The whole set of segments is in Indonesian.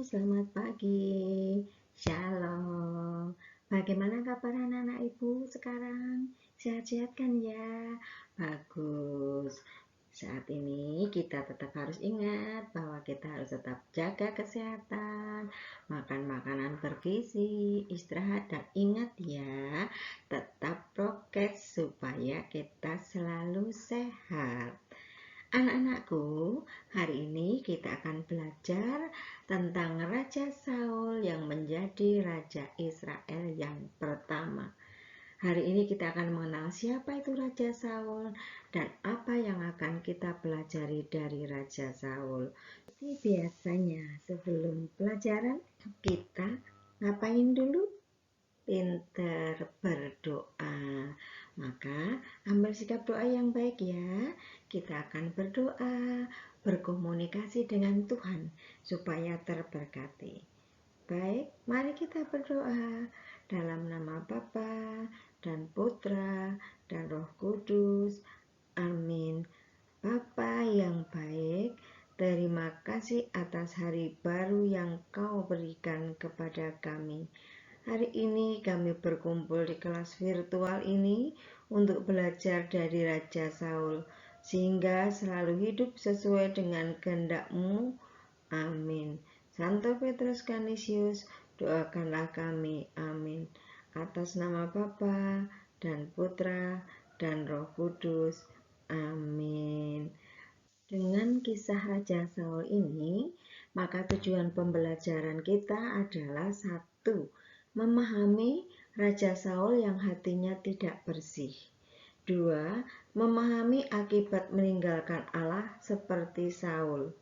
selamat pagi. Shalom. Bagaimana kabar anak-anak ibu sekarang? Sehat-sehat kan ya? Bagus. Saat ini kita tetap harus ingat bahwa kita harus tetap jaga kesehatan, makan makanan bergizi, istirahat, dan ingat ya, tetap prokes supaya kita selalu sehat. Anak-anakku, hari ini kita akan belajar tentang Raja Saul yang menjadi Raja Israel yang pertama. Hari ini kita akan mengenal siapa itu Raja Saul dan apa yang akan kita pelajari dari Raja Saul. Seperti biasanya, sebelum pelajaran kita ngapain dulu? Pinter berdoa. Maka ambil sikap doa yang baik ya. Kita akan berdoa, berkomunikasi dengan Tuhan supaya terberkati. Baik, mari kita berdoa dalam nama Bapa dan Putra dan Roh Kudus. Amin. Bapa yang baik, terima kasih atas hari baru yang Kau berikan kepada kami. Hari ini kami berkumpul di kelas virtual ini untuk belajar dari Raja Saul, sehingga selalu hidup sesuai dengan kehendak-Mu. Amin. Santo Petrus Canisius, doakanlah kami. Amin. Atas nama Bapa dan Putra dan Roh Kudus. Amin. Dengan kisah Raja Saul ini, maka tujuan pembelajaran kita adalah satu, memahami Raja Saul yang hatinya tidak bersih. 2. Memahami akibat meninggalkan Allah seperti Saul.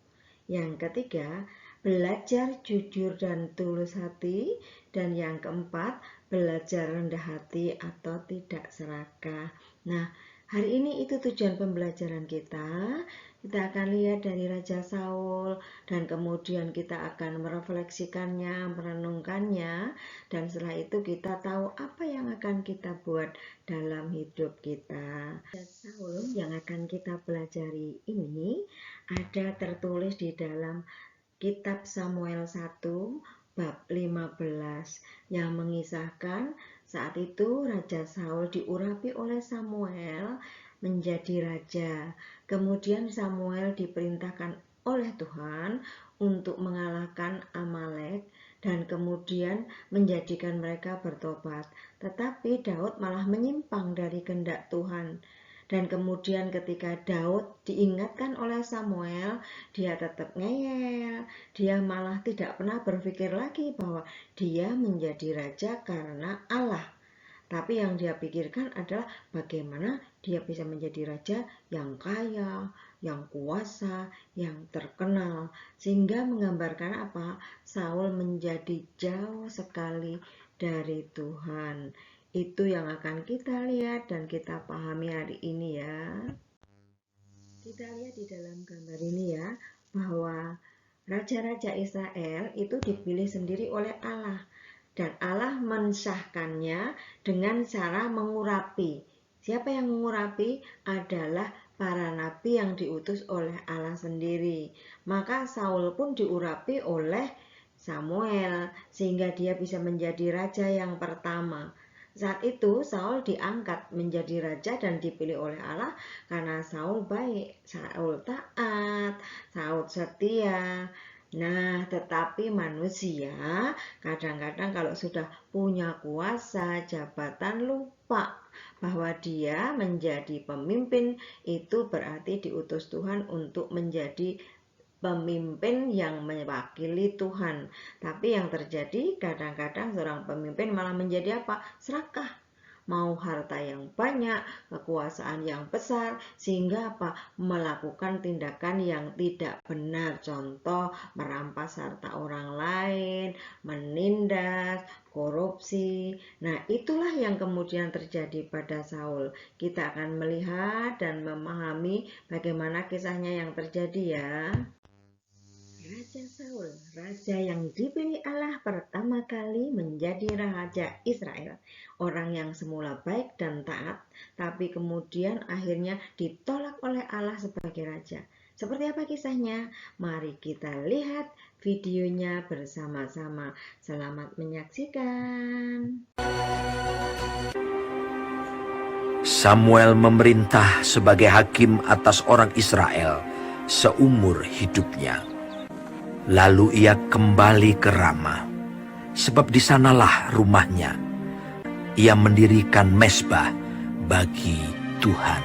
Yang ketiga, belajar jujur dan tulus hati. Dan yang keempat, belajar rendah hati atau tidak serakah. Nah, hari ini itu tujuan pembelajaran kita. Kita akan lihat dari Raja Saul dan kemudian kita akan merefleksikannya, merenungkannya, dan setelah itu kita tahu apa yang akan kita buat dalam hidup kita. Raja Saul yang akan kita pelajari ini ada tertulis di dalam Kitab Samuel 1 bab 15 yang mengisahkan saat itu Raja Saul diurapi oleh Samuel menjadi raja. Kemudian Samuel diperintahkan oleh Tuhan untuk mengalahkan Amalek dan kemudian menjadikan mereka bertobat. Tetapi Daud malah menyimpang dari kehendak Tuhan. Dan kemudian ketika Daud diingatkan oleh Samuel, dia tetap ngeyel. Dia malah tidak pernah berpikir lagi bahwa dia menjadi raja karena Allah. Tapi yang dia pikirkan adalah bagaimana dia bisa menjadi raja yang kaya, yang kuasa, yang terkenal. Sehingga menggambarkan apa? Saul menjadi jauh sekali dari Tuhan. Itu yang akan kita lihat dan kita pahami hari ini ya. Kita lihat di dalam gambar ini ya, bahwa raja-raja Israel itu dipilih sendiri oleh Allah. Dan Allah mensahkannya dengan cara mengurapi. Siapa yang mengurapi? Adalah para nabi yang diutus oleh Allah sendiri. Maka Saul pun diurapi oleh Samuel, sehingga dia bisa menjadi raja yang pertama. Saat itu Saul diangkat menjadi raja dan dipilih oleh Allah karena Saul baik, Saul taat, Saul setia. Nah, tetapi manusia kadang-kadang kalau sudah punya kuasa, jabatan, lupa bahwa dia menjadi pemimpin itu berarti diutus Tuhan untuk menjadi pemimpin yang mewakili Tuhan. Tapi yang terjadi kadang-kadang seorang pemimpin malah menjadi apa? Serakah. Mau harta yang banyak, kekuasaan yang besar, sehingga apa? Melakukan tindakan yang tidak benar. Contoh, merampas harta orang lain, menindas, korupsi. Nah, itulah yang kemudian terjadi pada Saul. Kita akan melihat dan memahami bagaimana kisahnya yang terjadi ya. Raja Saul, raja yang dipilih Allah pertama kali menjadi raja Israel. Orang yang semula baik dan taat, tapi kemudian akhirnya ditolak oleh Allah sebagai raja. Seperti apa kisahnya? Mari kita lihat videonya bersama-sama. Selamat menyaksikan. Samuel memerintah sebagai hakim atas orang Israel seumur hidupnya. Lalu ia kembali ke Rama, sebab di sanalah rumahnya. Ia mendirikan mezbah bagi Tuhan.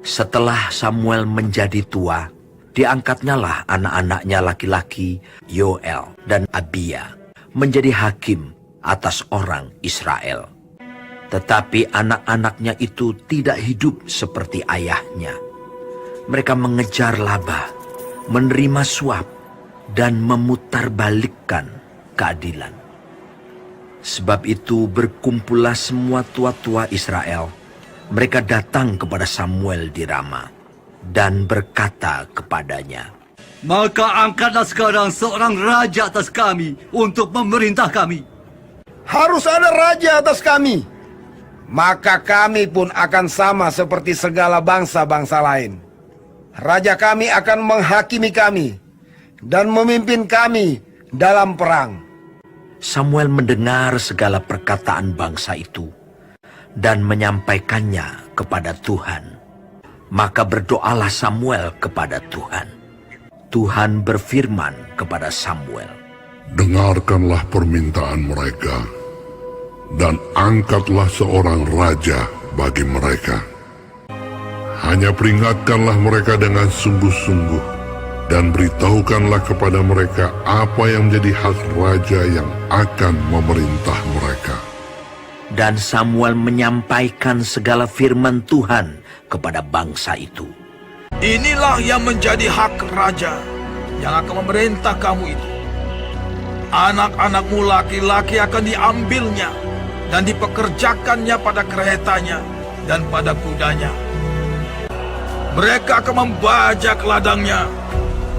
Setelah Samuel menjadi tua, diangkatnyalah anak-anaknya laki-laki Yoel dan Abia menjadi hakim atas orang Israel. Tetapi anak-anaknya itu tidak hidup seperti ayahnya. Mereka mengejar laba, menerima suap, dan memutarbalikkan keadilan. Sebab itu berkumpullah semua tua-tua Israel. Mereka datang kepada Samuel di Rama dan berkata kepadanya, "Maka angkatlah sekarang seorang raja atas kami untuk memerintah kami." Harus ada raja atas kami. Maka kami pun akan sama seperti segala bangsa-bangsa lain. Raja kami akan menghakimi kami dan memimpin kami dalam perang. Samuel mendengar segala perkataan bangsa itu dan menyampaikannya kepada Tuhan. Maka berdoalah Samuel kepada Tuhan. Tuhan berfirman kepada Samuel, "Dengarkanlah permintaan mereka, dan angkatlah seorang raja bagi mereka. Hanya peringatkanlah mereka dengan sungguh-sungguh, dan beritahukanlah kepada mereka apa yang menjadi hak raja yang akan memerintah mereka." Dan Samuel menyampaikan segala firman Tuhan kepada bangsa itu. Inilah yang menjadi hak raja yang akan memerintah kamu itu. Anak-anakmu laki-laki akan diambilnya dan dipekerjakannya pada keretanya dan pada kudanya. Mereka akan membajak ladangnya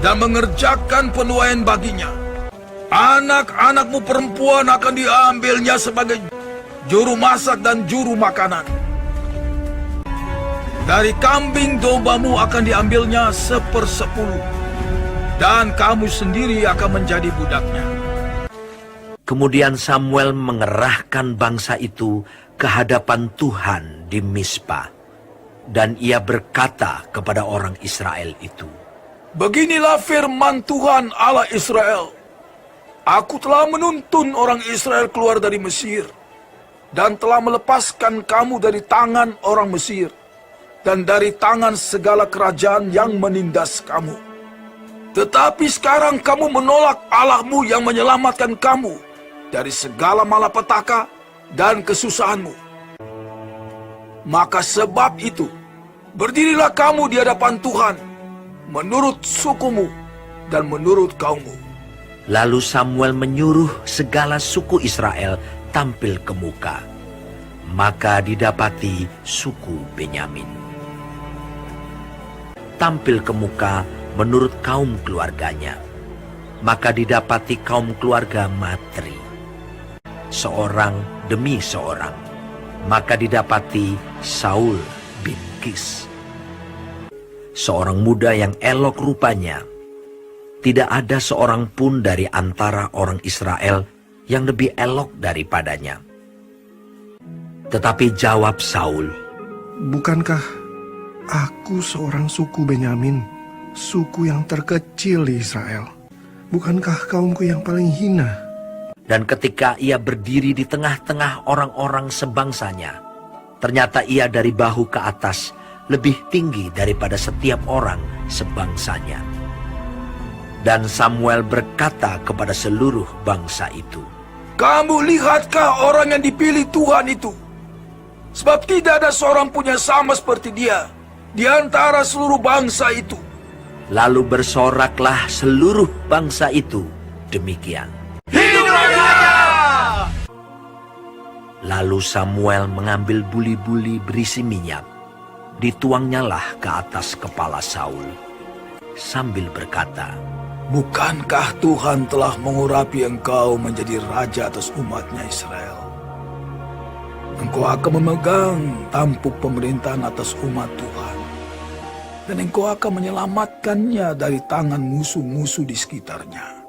dan mengerjakan penuaian baginya. Anak-anakmu perempuan akan diambilnya sebagai juru masak dan juru makanan. Dari kambing dombamu akan diambilnya 1/10, dan kamu sendiri akan menjadi budaknya. Kemudian Samuel mengerahkan bangsa itu ke hadapan Tuhan di Mizpah. Dan ia berkata kepada orang Israel itu, Beginilah firman Tuhan Allah Israel. Aku telah menuntun orang Israel keluar dari Mesir, dan telah melepaskan kamu dari tangan orang Mesir, dan dari tangan segala kerajaan yang menindas kamu. Tetapi sekarang kamu menolak Allahmu yang menyelamatkan kamu dari segala malapetaka dan kesusahanmu. Maka sebab itu, berdirilah kamu di hadapan Tuhan, menurut sukumu dan menurut kaummu. Lalu Samuel menyuruh segala suku Israel tampil ke muka. Maka didapati suku Benyamin tampil ke muka menurut kaum keluarganya. Maka didapati kaum keluarga Matri, seorang demi seorang. Maka didapati Saul bin Kis, seorang muda yang elok rupanya. Tidak ada seorang pun dari antara orang Israel yang lebih elok daripadanya. Tetapi jawab Saul, "Bukankah aku seorang suku Benyamin, suku yang terkecil di Israel? Bukankah kaumku yang paling hina?" Dan ketika ia berdiri di tengah-tengah orang-orang sebangsanya, ternyata ia dari bahu ke atas lebih tinggi daripada setiap orang sebangsanya. Dan Samuel berkata kepada seluruh bangsa itu, Kamu lihatkah orang yang dipilih Tuhan itu? Sebab tidak ada seorang pun yang sama seperti dia di antara seluruh bangsa itu. Lalu bersoraklah seluruh bangsa itu demikian. Hidup raja! Lalu Samuel mengambil buli-buli berisi minyak, dituangnyalah ke atas kepala Saul, sambil berkata, Bukankah Tuhan telah mengurapi engkau menjadi raja atas umatnya Israel? Engkau akan memegang tampuk pemerintahan atas umat Tuhan. dan engkau akan menyelamatkannya dari tangan musuh-musuh di sekitarnya.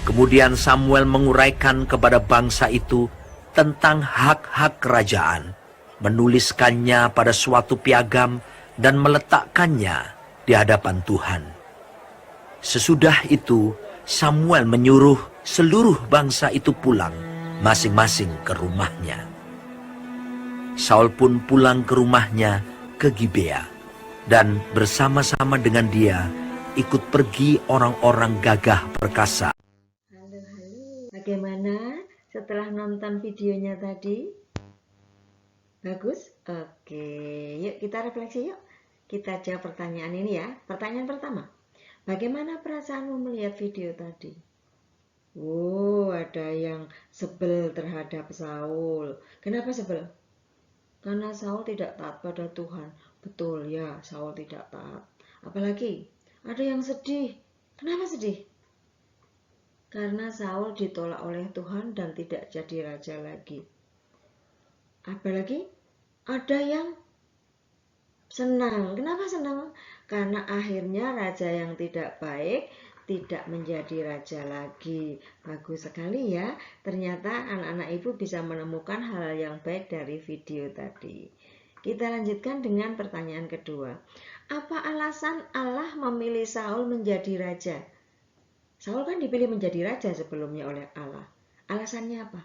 Kemudian Samuel menguraikan kepada bangsa itu tentang hak-hak kerajaan, menuliskannya pada suatu piagam dan meletakkannya di hadapan Tuhan. Sesudah itu, Samuel menyuruh seluruh bangsa itu pulang, masing-masing ke rumahnya. Saul pun pulang ke rumahnya ke Gibea, dan bersama-sama dengan dia ikut pergi orang-orang gagah perkasa. Halo, bagaimana setelah nonton videonya tadi? Bagus? Oke, yuk kita refleksi yuk. Kita jawab pertanyaan ini ya. Pertanyaan pertama, bagaimana perasaanmu melihat video tadi? Ada yang sebel terhadap Saul. Kenapa sebel? Karena Saul tidak taat pada Tuhan. Betul ya, Saul tidak taat. Apalagi ada yang sedih. Kenapa sedih? Karena Saul ditolak oleh Tuhan dan tidak jadi raja lagi. Apalagi ada yang senang. Kenapa senang? Karena akhirnya raja yang tidak baik tidak menjadi raja lagi. Bagus sekali ya. Ternyata anak-anak ibu bisa menemukan hal yang baik dari video tadi. Kita lanjutkan dengan pertanyaan kedua. Apa alasan Allah memilih Saul menjadi raja? Saul kan dipilih menjadi raja sebelumnya oleh Allah. Alasannya apa?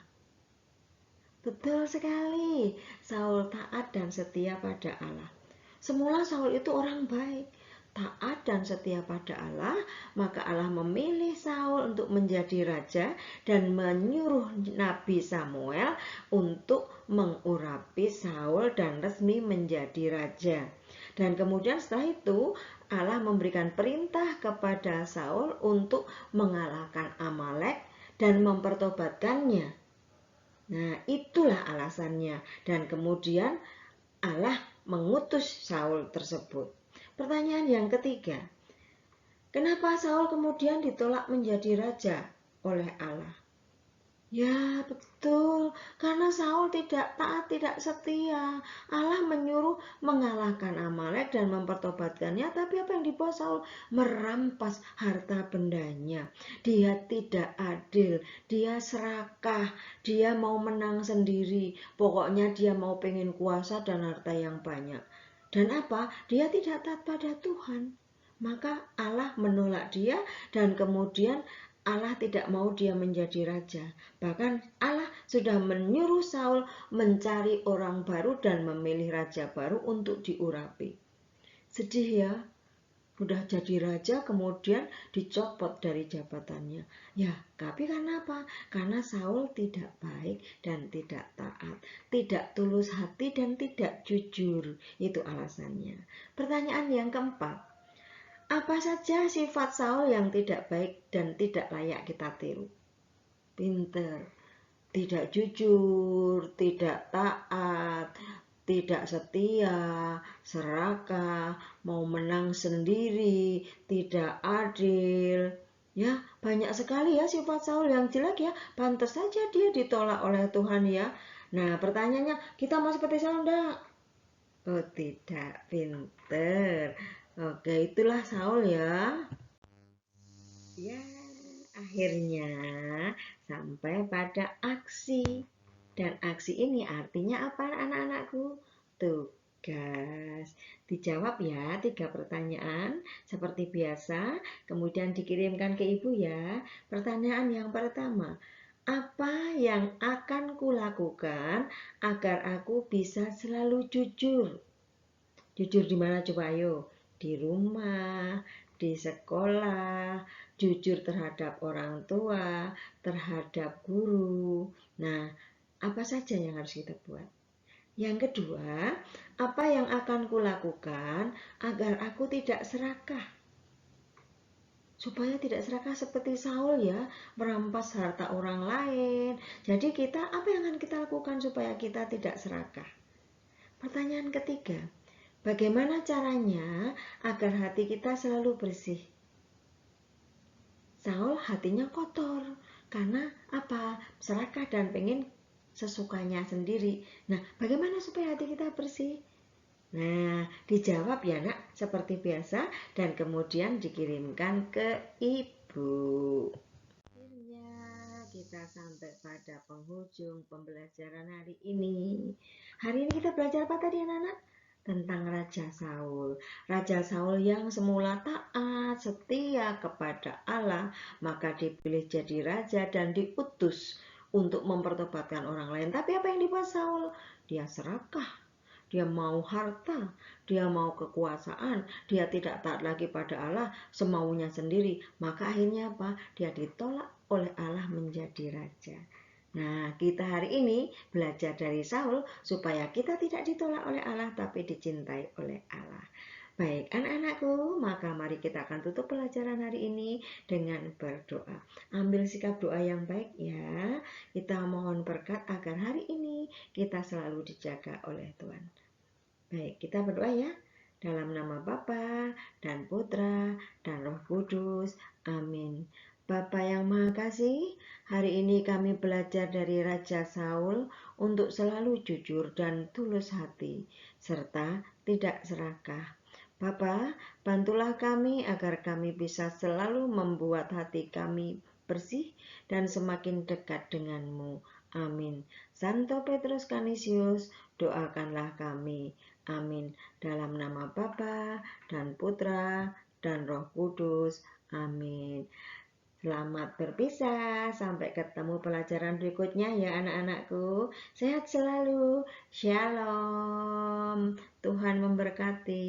Betul sekali. Saul taat dan setia pada Allah. Semula Saul itu orang baik, taat dan setia pada Allah, maka Allah memilih Saul untuk menjadi raja dan menyuruh Nabi Samuel untuk mengurapi Saul dan resmi menjadi raja. Dan kemudian setelah itu Allah memberikan perintah kepada Saul untuk mengalahkan Amalek dan mempertobatkannya. Nah, itulah alasannya. Dan kemudian Allah mengutus Saul tersebut. Pertanyaan yang ketiga, kenapa Saul kemudian ditolak menjadi raja oleh Allah? Ya betul, karena Saul tidak taat, tidak setia. Allah menyuruh mengalahkan Amalek dan mempertobatkannya, tapi apa yang dibawa Saul? Merampas harta bendanya. Dia tidak adil, dia serakah, dia mau menang sendiri. Pokoknya dia mau pengen kuasa dan harta yang banyak. Dan apa? Dia tidak taat pada Tuhan. Maka Allah menolak dia dan kemudian Allah tidak mau dia menjadi raja. Bahkan Allah sudah menyuruh Saul mencari orang baru dan memilih raja baru untuk diurapi. Sedih ya, udah jadi raja kemudian dicopot dari jabatannya. Ya, tapi karena apa? Karena Saul tidak baik dan tidak taat, tidak tulus hati dan tidak jujur. Itu alasannya. Pertanyaan yang keempat, apa saja sifat Saul yang tidak baik dan tidak layak kita tiru? Pinter, tidak jujur, tidak taat, tidak setia, serakah, mau menang sendiri, tidak adil. Ya, banyak sekali ya sifat Saul yang jelek ya. Pantas saja dia ditolak oleh Tuhan ya. Nah, pertanyaannya, kita mau seperti Saul enggak? Oh, tidak, pinter. Oke, itulah Saul ya. Ya, akhirnya sampai pada aksi. Dan aksi ini artinya apa anak-anakku? Tugas. Dijawab ya 3 pertanyaan seperti biasa. Kemudian dikirimkan ke ibu ya. Pertanyaan yang pertama. Apa yang akan kulakukan agar aku bisa selalu jujur? Jujur di mana coba ayo? Di rumah, di sekolah, jujur terhadap orang tua, terhadap guru. Nah, apa saja yang harus kita buat? Yang kedua, apa yang akan kulakukan agar aku tidak serakah? Supaya tidak serakah seperti Saul ya, merampas harta orang lain. Jadi kita, apa yang akan kita lakukan supaya kita tidak serakah? Pertanyaan ketiga, bagaimana caranya agar hati kita selalu bersih? Saul hatinya kotor karena apa? Serakah dan pengen sesukanya sendiri. Nah, bagaimana supaya hati kita bersih? Nah, dijawab ya nak, seperti biasa, dan kemudian dikirimkan ke ibu. Akhirnya kita sampai pada penghujung pembelajaran hari ini. Hari ini kita belajar apa tadi anak-anak? Tentang Raja Saul. Raja Saul yang semula taat, setia kepada Allah, maka dipilih jadi raja dan diutus untuk mempertobatkan orang lain. Tapi apa yang dibuat Saul? Dia serakah. Dia mau harta, dia mau kekuasaan, dia tidak taat lagi pada Allah, semaunya sendiri. Maka akhirnya apa? Dia ditolak oleh Allah menjadi raja. Nah, kita hari ini belajar dari Saul supaya kita tidak ditolak oleh Allah tapi dicintai oleh Allah. Baik, anak-anakku, maka mari kita akan tutup pelajaran hari ini dengan berdoa. Ambil sikap doa yang baik ya. Kita mohon berkat agar hari ini kita selalu dijaga oleh Tuhan. Baik, kita berdoa ya. Dalam nama Bapa dan Putra dan Roh Kudus. Amin. Bapa yang Maha Kasih, hari ini kami belajar dari Raja Saul untuk selalu jujur dan tulus hati, serta tidak serakah. Bapa, bantulah kami agar kami bisa selalu membuat hati kami bersih dan semakin dekat denganmu. Amin. Santo Petrus Canisius, doakanlah kami. Amin. Dalam nama Bapa dan Putra dan Roh Kudus. Amin. Selamat berpisah. Sampai ketemu pelajaran berikutnya ya anak-anakku. Sehat selalu. Shalom. Tuhan memberkati.